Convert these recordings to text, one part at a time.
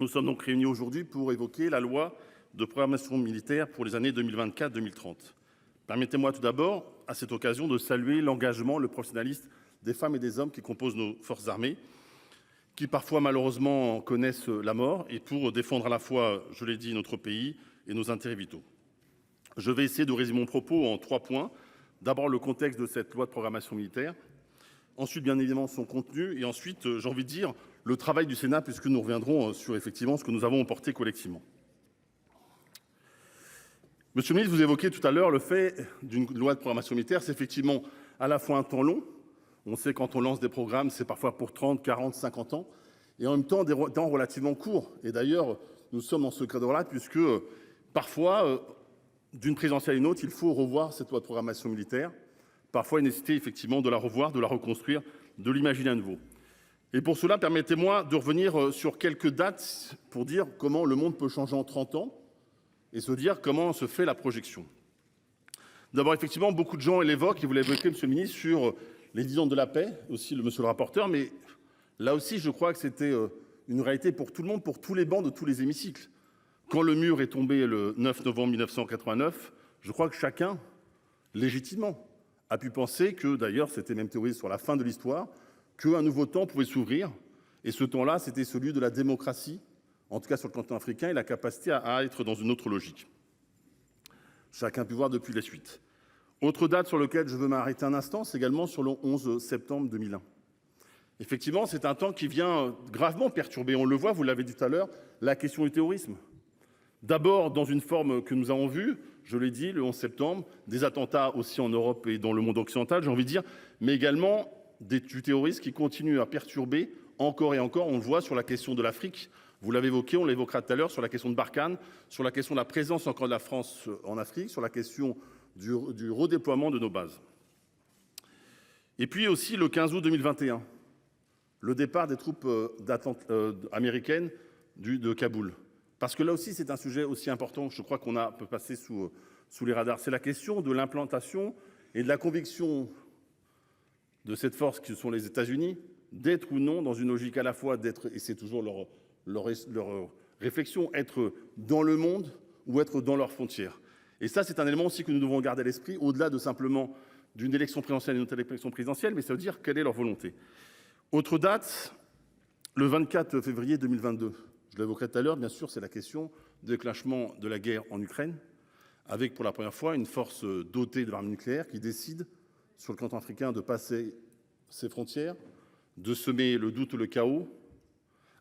Nous sommes donc réunis aujourd'hui pour évoquer la loi de programmation militaire pour les années 2024-2030. Permettez-moi tout d'abord, à cette occasion, de saluer l'engagement, le professionnalisme des femmes et des hommes qui composent nos forces armées, qui parfois malheureusement connaissent la mort, et pour défendre à la fois, je l'ai dit, notre pays et nos intérêts vitaux. Je vais essayer de résumer mon propos en 3 points. D'abord, le contexte de cette loi de programmation militaire. Ensuite, bien évidemment, son contenu. Et ensuite, j'ai envie de dire, le travail du Sénat, puisque nous reviendrons sur effectivement ce que nous avons emporté collectivement. Monsieur le ministre, vous évoquiez tout à l'heure le fait d'une loi de programmation militaire. C'est effectivement à la fois un temps long. On sait quand on lance des programmes, c'est parfois pour 30, 40, 50 ans. Et en même temps, des temps relativement courts. Et d'ailleurs, nous sommes dans ce cadre-là, puisque parfois, d'une présidentielle à une autre, il faut revoir cette loi de programmation militaire. Parfois, il y a nécessité effectivement de la revoir, de la reconstruire, de l'imaginer à nouveau. Et pour cela, permettez-moi de revenir sur quelques dates pour dire comment le monde peut changer en 30 ans et se dire comment se fait la projection. D'abord, effectivement, beaucoup de gens l'évoquent, et vous l'évoquez, monsieur le ministre, sur les 10 ans de la paix, aussi le monsieur le rapporteur, mais là aussi, je crois que c'était une réalité pour tout le monde, pour tous les bancs de tous les hémicycles. Quand le mur est tombé le 9 novembre 1989, je crois que chacun, légitimement, a pu penser que, d'ailleurs, c'était même théorisé sur la fin de l'histoire, qu'un nouveau temps pouvait s'ouvrir. Et ce temps-là, c'était celui de la démocratie, en tout cas sur le continent africain, et la capacité à être dans une autre logique. Chacun a pu voir depuis la suite. Autre date sur laquelle je veux m'arrêter un instant, c'est également sur le 11 septembre 2001. Effectivement, c'est un temps qui vient gravement perturber, on le voit, vous l'avez dit tout à l'heure, la question du terrorisme. D'abord, dans une forme que nous avons vue, je l'ai dit, le 11 septembre, des attentats aussi en Europe et dans le monde occidental, j'ai envie de dire, mais également du terrorisme qui continue à perturber encore et encore. On le voit sur la question de l'Afrique, vous l'avez évoqué, on l'évoquera tout à l'heure, sur la question de Barkhane, sur la question de la présence encore de la France en Afrique, sur la question du redéploiement de nos bases. Et puis aussi le 15 août 2021, le départ des troupes américaines de Kaboul. Parce que là aussi, c'est un sujet aussi important, je crois qu'on peut passer sous les radars. C'est la question de l'implantation et de la conviction de cette force que sont les États-Unis, d'être ou non dans une logique à la fois d'être, et c'est toujours leur réflexion, être dans le monde ou être dans leurs frontières. Et ça, c'est un élément aussi que nous devons garder à l'esprit, au-delà de simplement d'une élection présidentielle et d'une autre élection présidentielle, mais ça veut dire quelle est leur volonté. Autre date, le 24 février 2022. Je l'évoquerai tout à l'heure, bien sûr, c'est la question du déclenchement de la guerre en Ukraine, avec pour la première fois une force dotée de l'arme nucléaire qui décide, sur le continent africain, de passer ses frontières, de semer le doute, le chaos,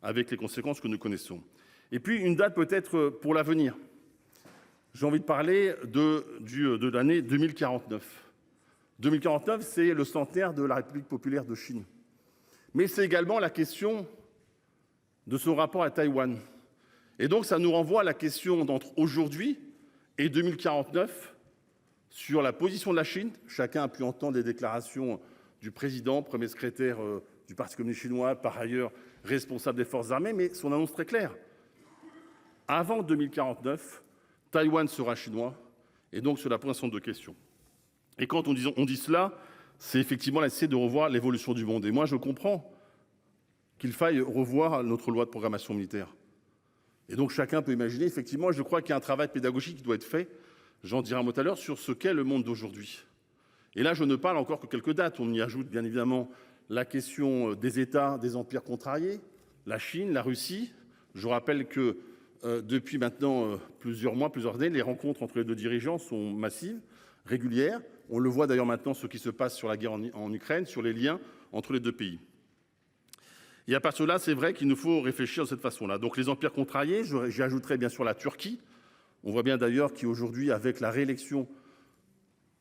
avec les conséquences que nous connaissons. Et puis une date peut-être pour l'avenir. J'ai envie de parler de l'année 2049. 2049, c'est le centenaire de la République populaire de Chine. Mais c'est également la question de son rapport à Taïwan. Et donc ça nous renvoie à la question d'entre aujourd'hui et 2049 sur la position de la Chine. Chacun a pu entendre les déclarations du président, premier secrétaire du Parti communiste chinois, par ailleurs responsable des forces armées, mais son annonce très claire. Avant 2049, Taïwan sera chinois, et donc cela pose un certain nombre de questions. Et quand on dit cela, c'est effectivement l'essai de revoir l'évolution du monde. Et moi, je comprends qu'il faille revoir notre loi de programmation militaire. Et donc chacun peut imaginer, effectivement, je crois qu'il y a un travail pédagogique qui doit être fait, j'en dirai un mot tout à l'heure, sur ce qu'est le monde d'aujourd'hui. Et là, je ne parle encore que quelques dates. On y ajoute bien évidemment la question des États, des empires contrariés, la Chine, la Russie. Je rappelle que depuis maintenant plusieurs mois, plusieurs années, les rencontres entre les deux dirigeants sont massives, régulières. On le voit d'ailleurs maintenant ce qui se passe sur la guerre en Ukraine, sur les liens entre les deux pays. Et à partir de là, c'est vrai qu'il nous faut réfléchir de cette façon-là. Donc les empires contrariés, j'y ajouterai bien sûr la Turquie. On voit bien d'ailleurs qu'aujourd'hui, avec la réélection,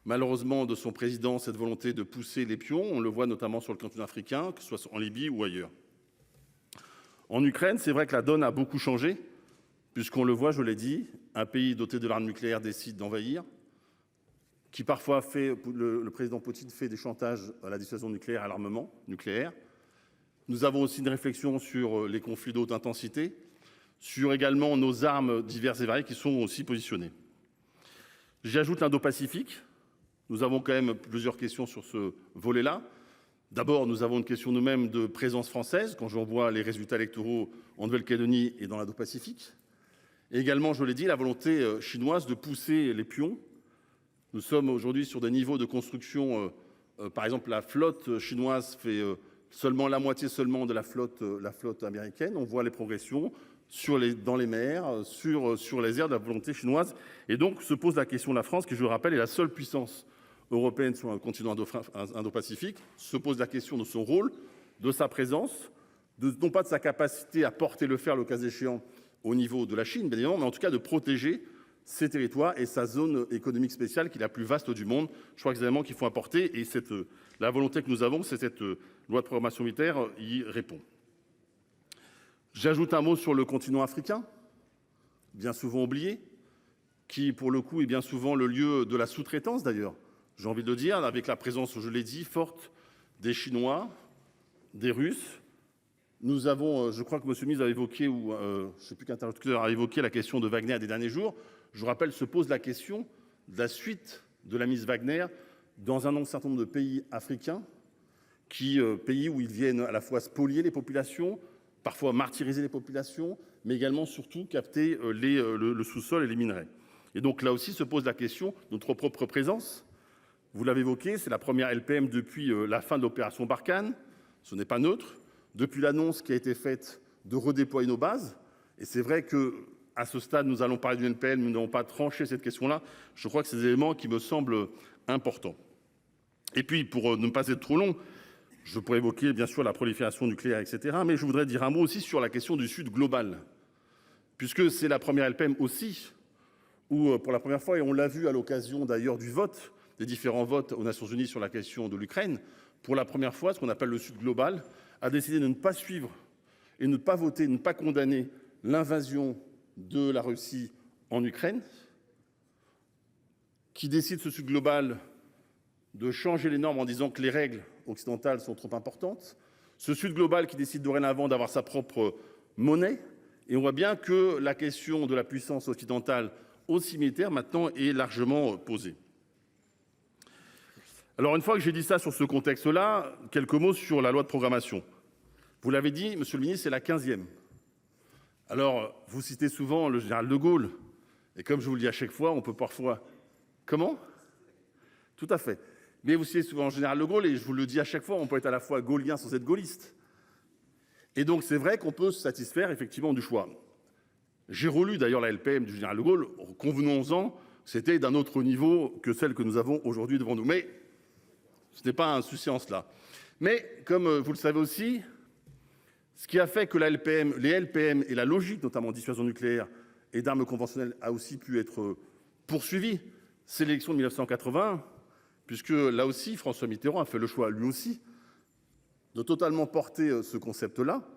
malheureusement, de son président, cette volonté de pousser les pions, on le voit notamment sur le continent africain, que ce soit en Libye ou ailleurs. En Ukraine, c'est vrai que la donne a beaucoup changé, puisqu'on le voit, je l'ai dit, un pays doté de l'arme nucléaire décide d'envahir, qui parfois le président Poutine fait des chantages à la dissuasion nucléaire, à l'armement nucléaire. Nous avons aussi une réflexion sur les conflits de haute intensité, sur également nos armes diverses et variées qui sont aussi positionnées. J'ajoute l'Indo-Pacifique. Nous avons quand même plusieurs questions sur ce volet-là. D'abord, nous avons une question nous-mêmes de présence française, quand j'en vois les résultats électoraux en Nouvelle-Calédonie et dans l'Indo-Pacifique. Et également, je l'ai dit, la volonté chinoise de pousser les pions. Nous sommes aujourd'hui sur des niveaux de construction, par exemple, la flotte chinoise fait seulement la moitié seulement de la flotte américaine. On voit les progressions dans les mers, sur les airs de la volonté chinoise. Et donc se pose la question de la France, qui, je le rappelle, est la seule puissance européenne sur le continent Indo-Pacifique. Se pose la question de son rôle, de sa présence, non pas de sa capacité à porter le fer le cas échéant au niveau de la Chine, bien évidemment, mais en tout cas de protéger ses territoires et sa zone économique spéciale qui est la plus vaste du monde. Je crois que c'est des éléments qu'il faut apporter et la volonté que nous avons, c'est cette loi de programmation militaire y répond. J'ajoute un mot sur le continent africain, bien souvent oublié, qui pour le coup est bien souvent le lieu de la sous-traitance d'ailleurs. J'ai envie de le dire, avec la présence, je l'ai dit, forte des Chinois, des Russes. Nous avons, je crois que M. le ministre a évoqué, ou je ne sais plus quel interlocuteur a évoqué la question de Wagner des derniers jours. Je vous rappelle, se pose la question de la suite de la mise Wagner dans un certain nombre de pays africains, pays où ils viennent à la fois spolier les populations, parfois martyriser les populations, mais également surtout capter le sous-sol et les minerais. Et donc là aussi se pose la question de notre propre présence. Vous l'avez évoqué, c'est la première LPM depuis la fin de l'opération Barkhane. Ce n'est pas neutre. Depuis l'annonce qui a été faite de redéployer nos bases, et c'est vrai qu'à ce stade, nous allons parler d'une LPM, nous n'avons pas tranché cette question-là. Je crois que c'est des éléments qui me semblent importants. Et puis, pour ne pas être trop long, je pourrais évoquer bien sûr la prolifération nucléaire, etc. Mais je voudrais dire un mot aussi sur la question du Sud global, puisque c'est la première LPM aussi, où pour la première fois, et on l'a vu à l'occasion d'ailleurs du vote, des différents votes aux Nations Unies sur la question de l'Ukraine, pour la première fois, ce qu'on appelle le Sud global, a décidé de ne pas suivre et ne pas voter, ne pas condamner l'invasion de la Russie en Ukraine, qui décide ce Sud global de changer les normes en disant que les règles occidentales sont trop importantes, ce Sud global qui décide dorénavant d'avoir sa propre monnaie, et on voit bien que la question de la puissance occidentale aussi militaire maintenant est largement posée. Alors une fois que j'ai dit ça sur ce contexte-là, quelques mots sur la loi de programmation. Vous l'avez dit, Monsieur le ministre, c'est la 15e. Alors, vous citez souvent le général de Gaulle, et comme je vous le dis à chaque fois, on peut parfois... Comment ? Tout à fait. Mais vous citez souvent le général de Gaulle, et je vous le dis à chaque fois, on peut être à la fois gaullien sans être gaulliste. Et donc c'est vrai qu'on peut se satisfaire effectivement du choix. J'ai relu d'ailleurs la LPM du général de Gaulle, convenons-en, c'était d'un autre niveau que celle que nous avons aujourd'hui devant nous. Mais ce n'est pas un souci en cela. Mais comme vous le savez aussi, ce qui a fait que les LPM et la logique, notamment dissuasion nucléaire et d'armes conventionnelles, a aussi pu être poursuivie, c'est l'élection de 1980, puisque là aussi, François Mitterrand a fait le choix, lui aussi, de totalement porter ce concept-là.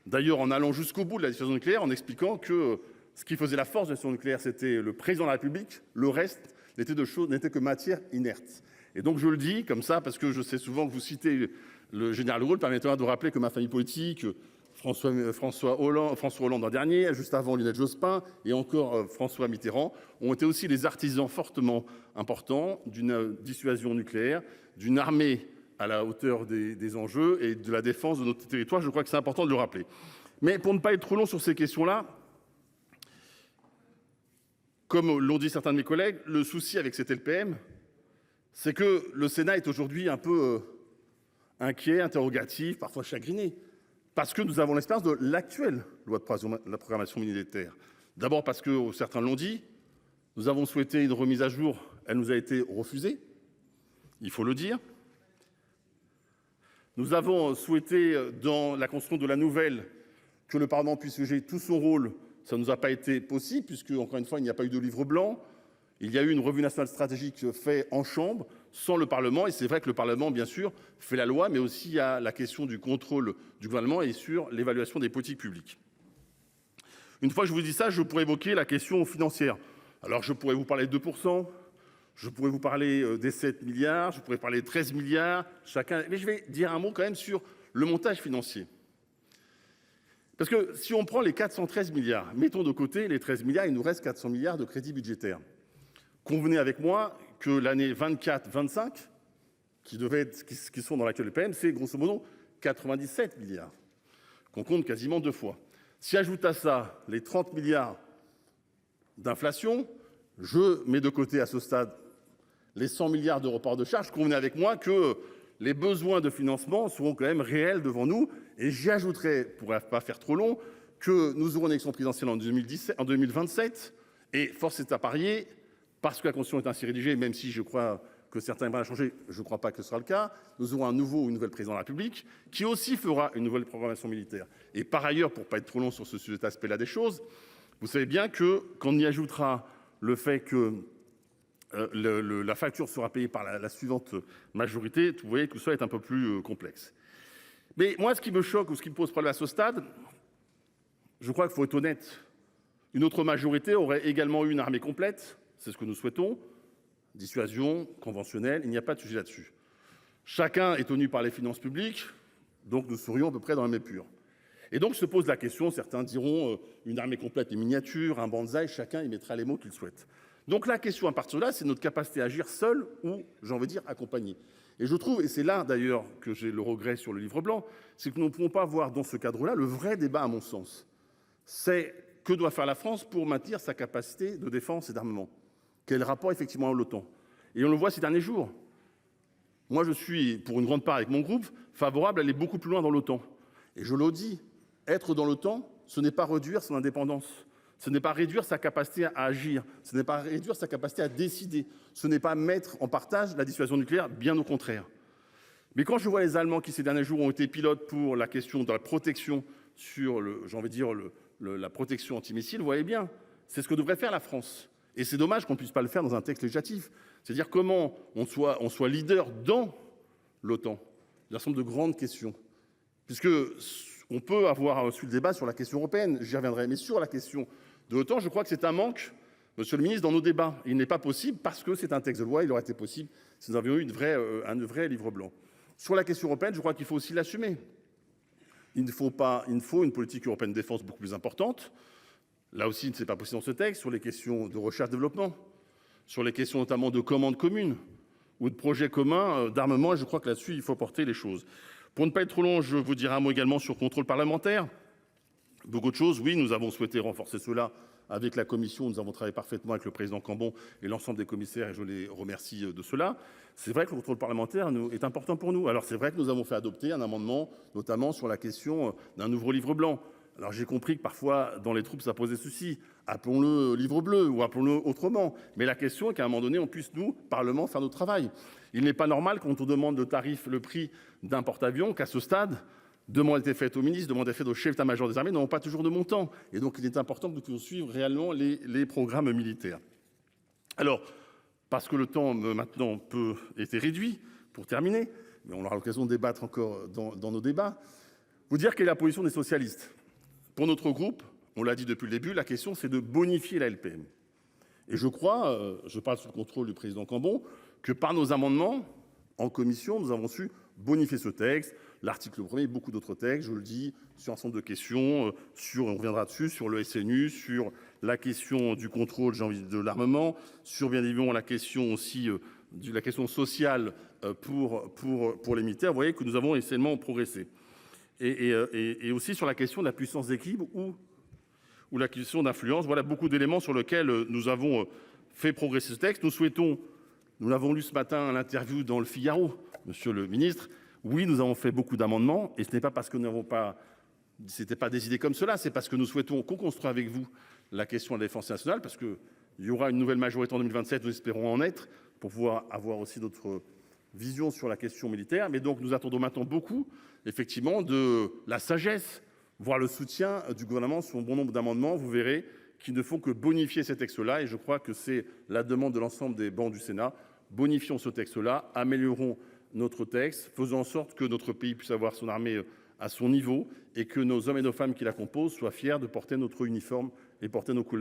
D'ailleurs, en allant jusqu'au bout de la dissuasion nucléaire, en expliquant que ce qui faisait la force de la dissuasion nucléaire, c'était le président de la République, le reste n'était que matière inerte. Et donc je le dis comme ça parce que je sais souvent que vous citez le général de Gaulle, permettez-moi de rappeler que ma famille politique, François Hollande l'an dernier, juste avant Lionel Jospin et encore François Mitterrand, ont été aussi les artisans fortement importants d'une dissuasion nucléaire, d'une armée à la hauteur des enjeux et de la défense de notre territoire. Je crois que c'est important de le rappeler. Mais pour ne pas être trop long sur ces questions-là, comme l'ont dit certains de mes collègues, le souci avec cette LPM, c'est que le Sénat est aujourd'hui un peu inquiet, interrogatif, parfois chagriné, parce que nous avons l'expérience de l'actuelle loi de la programmation militaire. D'abord parce que, certains l'ont dit, nous avons souhaité une remise à jour, elle nous a été refusée, il faut le dire. Nous avons souhaité, dans la construction de la nouvelle, que le Parlement puisse jouer tout son rôle. Ça ne nous a pas été possible, puisque, encore une fois, il n'y a pas eu de livre blanc. Il y a eu une revue nationale stratégique faite en chambre, sans le Parlement. Et c'est vrai que le Parlement, bien sûr, fait la loi, mais aussi il y a la question du contrôle du gouvernement et sur l'évaluation des politiques publiques. Une fois que je vous dis ça, je pourrais évoquer la question financière. Alors, je pourrais vous parler de 2%, je pourrais vous parler des 7 milliards, je pourrais parler de 13 milliards, chacun. Mais je vais dire un mot quand même sur le montage financier. Parce que si on prend les 413 milliards, mettons de côté les 13 milliards, il nous reste 400 milliards de crédits budgétaires. Convenez avec moi que l'année 24-25, qui sont dans l'actuel LPM, c'est grosso modo 97 milliards, qu'on compte quasiment 2 fois. Si ajoute à ça les 30 milliards d'inflation, je mets de côté à ce stade les 100 milliards de report de charges. Convenez avec moi que les besoins de financement seront quand même réels devant nous. Et j'y ajouterai, pour ne pas faire trop long, que nous aurons une élection présidentielle en 2027. Et force est à parier, parce que la Constitution est ainsi rédigée, même si je crois que certains aimeraient la changer, je ne crois pas que ce sera le cas, nous aurons un nouveau ou une nouvelle président de la République qui aussi fera une nouvelle programmation militaire. Et par ailleurs, pour ne pas être trop long sur cet aspect-là des choses, vous savez bien que quand on y ajoutera le fait que la facture sera payée par la suivante majorité, vous voyez que tout ça est un peu plus complexe. Mais moi, ce qui me choque ou ce qui me pose problème à ce stade, je crois qu'il faut être honnête. Une autre majorité aurait également eu une armée complète, c'est ce que nous souhaitons, dissuasion conventionnelle, il n'y a pas de sujet là-dessus. Chacun est tenu par les finances publiques, donc nous serions à peu près dans la même épure. Et donc se pose la question, certains diront une armée complète et miniature, un bonsaï, chacun y mettra les mots qu'il souhaite. Donc la question à partir de là, c'est notre capacité à agir seul ou, j'ai envie de dire, accompagné. Et je trouve, et c'est là d'ailleurs que j'ai le regret sur le livre blanc, c'est que nous ne pouvons pas voir dans ce cadre-là le vrai débat à mon sens. C'est que doit faire la France pour maintenir sa capacité de défense et d'armement? Quel rapport effectivement à l'OTAN? Et on le voit ces derniers jours. Moi je suis, pour une grande part avec mon groupe, favorable à aller beaucoup plus loin dans l'OTAN. Et je le dis, être dans l'OTAN, ce n'est pas réduire son indépendance. Ce n'est pas réduire sa capacité à agir, ce n'est pas réduire sa capacité à décider, ce n'est pas mettre en partage la dissuasion nucléaire, bien au contraire. Mais quand je vois les Allemands qui ces derniers jours ont été pilotes pour la question de la protection sur la protection antimissile, vous voyez bien, c'est ce que devrait faire la France. Et c'est dommage qu'on ne puisse pas le faire dans un texte législatif. C'est-à-dire comment on soit leader dans l'OTAN. Il y a un certain nombre de grandes questions. Puisque on peut avoir ensuite le débat sur la question européenne, j'y reviendrai, mais sur la question de l'OTAN, je crois que c'est un manque, monsieur le ministre, dans nos débats. Il n'est pas possible, parce que c'est un texte de loi, il aurait été possible si nous avions eu un vrai livre blanc. Sur la question européenne, je crois qu'il faut aussi l'assumer. Il faut une politique européenne de défense beaucoup plus importante. Là aussi, ce n'est pas possible dans ce texte, sur les questions de recherche-développement, sur les questions notamment de commandes communes ou de projets communs d'armement, et je crois que là-dessus, il faut porter les choses. Pour ne pas être trop long, je vous dirai un mot également sur le contrôle parlementaire. Beaucoup de choses, oui, nous avons souhaité renforcer cela avec la commission, nous avons travaillé parfaitement avec le président Cambon et l'ensemble des commissaires et je les remercie de cela. C'est vrai que le contrôle parlementaire est important pour nous. Alors c'est vrai que nous avons fait adopter un amendement, notamment sur la question d'un nouveau livre blanc. Alors j'ai compris que parfois dans les troupes ça posait souci. Appelons-le livre bleu ou appelons-le autrement. Mais la question est qu'à un moment donné on puisse nous, Parlement, faire notre travail. Il n'est pas normal quand on demande le prix d'un porte-avions qu'à ce stade, demande a été faite au ministre, demande a été faite au chef d'état-major des armées, n'ont pas toujours de montant. Et donc il est important que nous puissions suivre réellement les programmes militaires. Alors, parce que le temps maintenant était réduit, pour terminer, mais on aura l'occasion de débattre encore dans nos débats, vous dire quelle est la position des socialistes. Pour notre groupe, on l'a dit depuis le début, la question c'est de bonifier la LPM. Et je crois, je parle sous le contrôle du président Cambon, que par nos amendements, en commission, nous avons su bonifier ce texte, l'article 1er et beaucoup d'autres textes, je le dis, sur un certain nombre de questions, on reviendra dessus, sur le SNU, sur la question du contrôle, de l'armement, sur bien évidemment la question aussi de la question sociale pour les militaires. Vous voyez que nous avons essentiellement progressé. Et aussi sur la question de la puissance d'équilibre ou la question d'influence. Voilà beaucoup d'éléments sur lesquels nous avons fait progresser ce texte. Nous l'avons lu ce matin à l'interview dans le Figaro, monsieur le ministre. Oui, nous avons fait beaucoup d'amendements et ce n'est pas parce que c'était pas des idées comme cela, c'est parce que nous souhaitons co-construire avec vous la question de la défense nationale, parce qu'il y aura une nouvelle majorité en 2027, nous espérons en être, pour pouvoir avoir aussi notre vision sur la question militaire. Mais donc nous attendons maintenant beaucoup, effectivement, de la sagesse, voire le soutien du gouvernement sur un bon nombre d'amendements, vous verrez, qui ne font que bonifier ces textes-là. Et je crois que c'est la demande de l'ensemble des bancs du Sénat. Bonifions ce texte-là, améliorons notre texte, faisons en sorte que notre pays puisse avoir son armée à son niveau et que nos hommes et nos femmes qui la composent soient fiers de porter notre uniforme et porter nos couleurs.